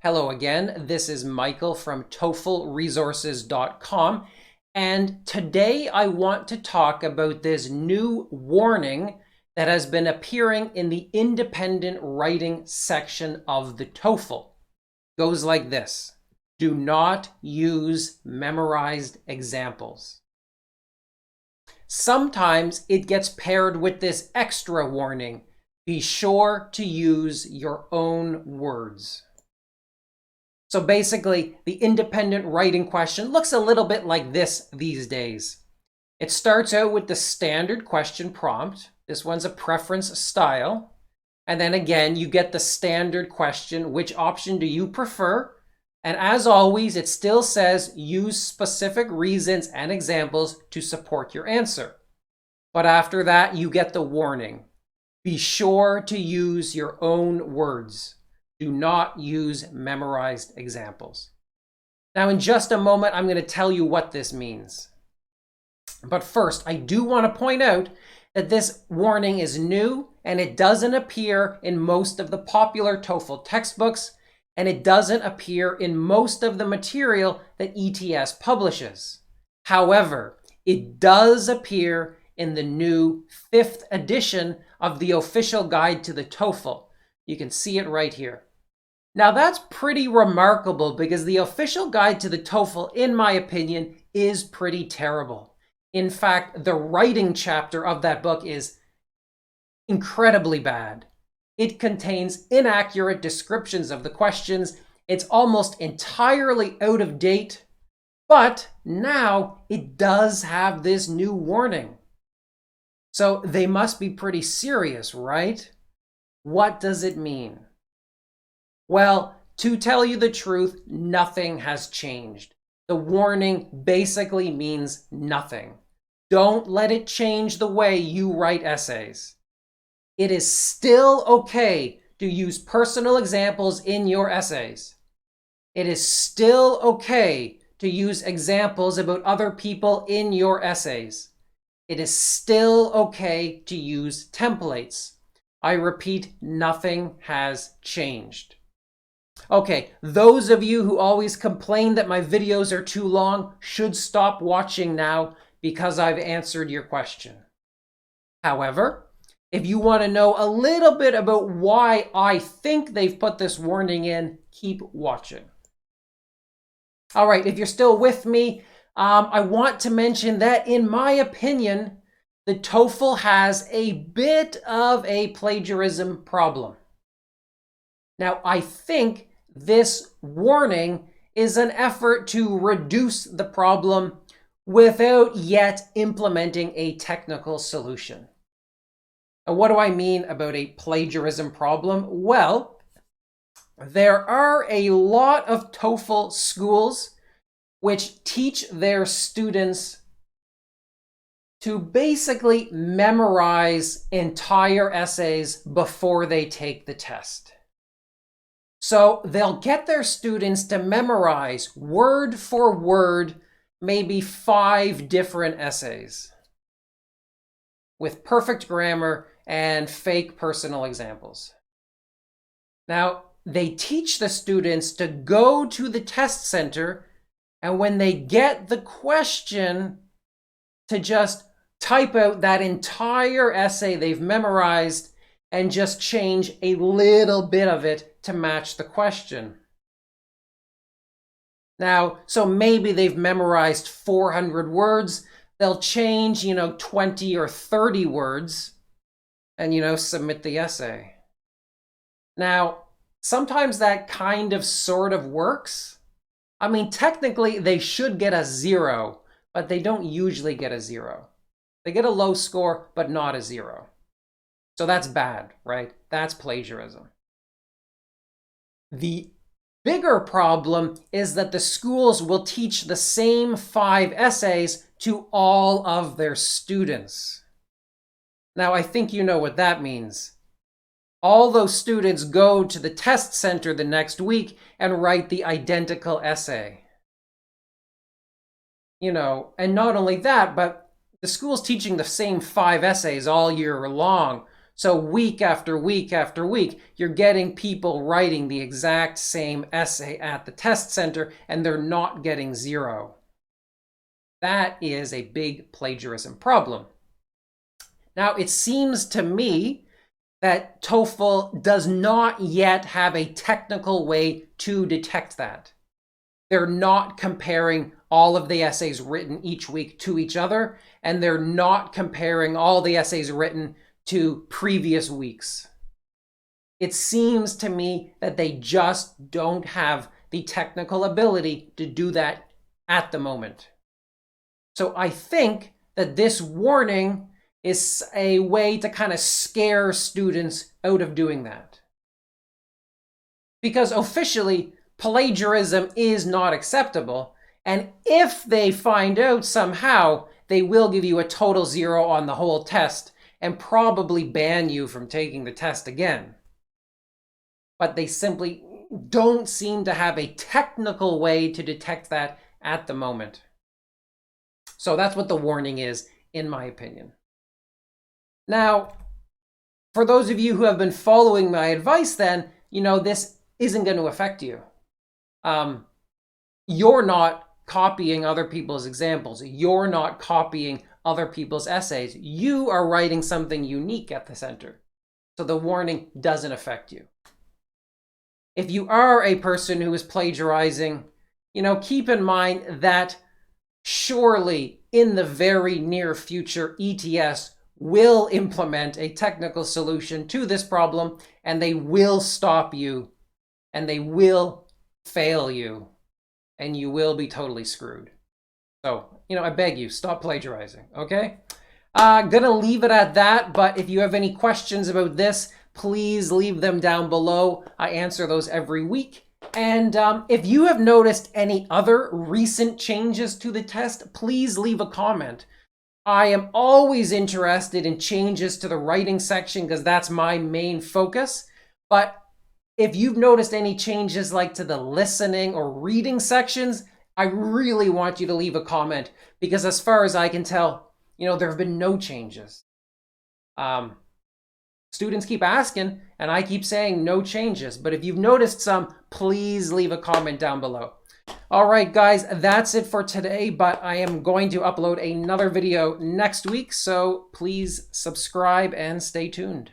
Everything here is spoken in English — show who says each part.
Speaker 1: Hello again, this is Michael from TOEFLresources.com, and today I want to talk about this new warning that has been appearing in the independent writing section of the TOEFL. Goes like this: do not use memorized examples. Sometimes it gets paired with this extra warning: be sure to use your own words. So basically, the independent writing question looks a little bit like this these days. It starts out with the standard question prompt. This one's a preference style. And then again, you get the standard question: which option do you prefer? And as always, it still says use specific reasons and examples to support your answer. But after that, you get the warning: be sure to use your own words. Do not use memorized examples. Now, in just a moment, I'm going to tell you what this means. But first, I do want to point out that this warning is new and it doesn't appear in most of the popular TOEFL textbooks, and it doesn't appear in most of the material that ETS publishes. However, it does appear in the new 5th edition of the official guide to the TOEFL. You can see it right here. Now that's pretty remarkable because the official guide to the TOEFL, in my opinion, is pretty terrible. In fact, the writing chapter of that book is incredibly bad. It contains inaccurate descriptions of the questions. It's almost entirely out of date, but now it does have this new warning. So they must be pretty serious, right? What does it mean? Well, to tell you the truth, nothing has changed. The warning basically means nothing. Don't let it change the way you write essays. It is still okay to use personal examples in your essays. It is still okay to use examples about other people in your essays. It is still okay to use templates. I repeat, nothing has changed. Okay, those of you who always complain that my videos are too long should stop watching now because I've answered your question. However, if you want to know a little bit about why I think they've put this warning in, keep watching. All right, if you're still with me, I want to mention that in my opinion, the TOEFL has a bit of a plagiarism problem. Now, I think this warning is an effort to reduce the problem without yet implementing a technical solution. Now, what do I mean about a plagiarism problem? Well, there are a lot of TOEFL schools which teach their students to basically memorize entire essays before they take the test. So they'll get their students to memorize word for word, maybe 5 different essays with perfect grammar and fake personal examples. Now, they teach the students to go to the test center, and when they get the question, to just type out that entire essay they've memorized and just change a little bit of it to match the question. Now, so maybe they've memorized 400 words, they'll change, 20 or 30 words and, submit the essay. Now, sometimes that kind of sort of works. I mean, technically they should get a 0, but they don't usually get a 0. They get a low score, but not a 0. So that's bad, right? That's plagiarism. The bigger problem is that the schools will teach the same 5 essays to all of their students. Now, I think you know what that means. All those students go to the test center the next week and write the identical essay. And not only that, but the school's teaching the same 5 essays all year long. So week after week after week, you're getting people writing the exact same essay at the test center, and they're not getting 0. That is a big plagiarism problem. Now, it seems to me that TOEFL does not yet have a technical way to detect that. They're not comparing all of the essays written each week to each other, and they're not comparing all the essays written to previous weeks. It seems to me that they just don't have the technical ability to do that at the moment. So I think that this warning is a way to kind of scare students out of doing that. Because officially, plagiarism is not acceptable. And if they find out somehow, they will give you a total 0 on the whole test and probably ban you from taking the test again. But they simply don't seem to have a technical way to detect that at the moment. So that's what the warning is, in my opinion. Now, for those of you who have been following my advice, then, this isn't going to affect you. You're not copying other people's examples. You're not copying other people's essays. You are writing something unique at the center. So the warning doesn't affect you. If you are a person who is plagiarizing, keep in mind that surely in the very near future, ETS will implement a technical solution to this problem, and they will stop you, and they will fail you, and you will be totally screwed. So, I beg you, stop plagiarizing, okay? Gonna leave it at that, but if you have any questions about this, please leave them down below. I answer those every week. And if you have noticed any other recent changes to the test, please leave a comment. I am always interested in changes to the writing section because that's my main focus. But if you've noticed any changes like to the listening or reading sections, I really want you to leave a comment because as far as I can tell, there have been no changes. Students keep asking and I keep saying no changes. But if you've noticed some, please leave a comment down below. All right, guys, that's it for today, but I am going to upload another video next week, so please subscribe and stay tuned.